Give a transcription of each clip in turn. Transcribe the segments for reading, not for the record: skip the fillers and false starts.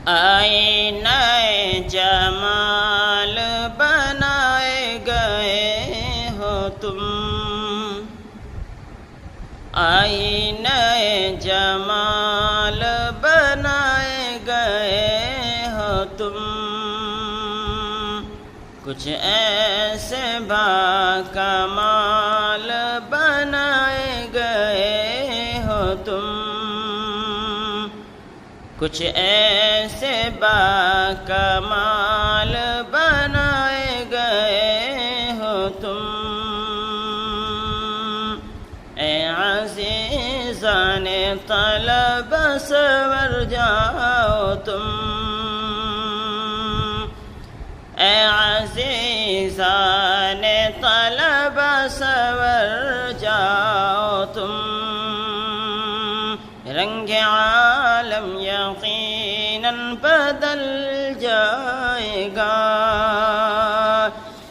آئینہ جمال بنائے گئے ہو تم، آئینہ جمال بنائے گئے ہو تم، کچھ ایسے باکمال بنائے گئے ہو تم، کچھ ایسے باکمال بنائے گئے ہو تم، اے عزیزان طلب سنور جاؤ تم، اے عزیزان طلب سنور جاؤ تم، رنگ عالم یقیناً بدل جائے گا،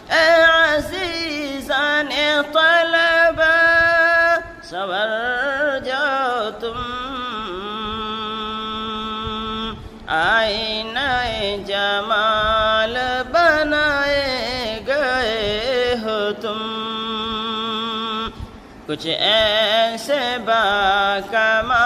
اے عزیزان طلب سنور جاؤ تم، آئینہ جمال بنائے گئے ہو تم، کچھ ایسے باکمال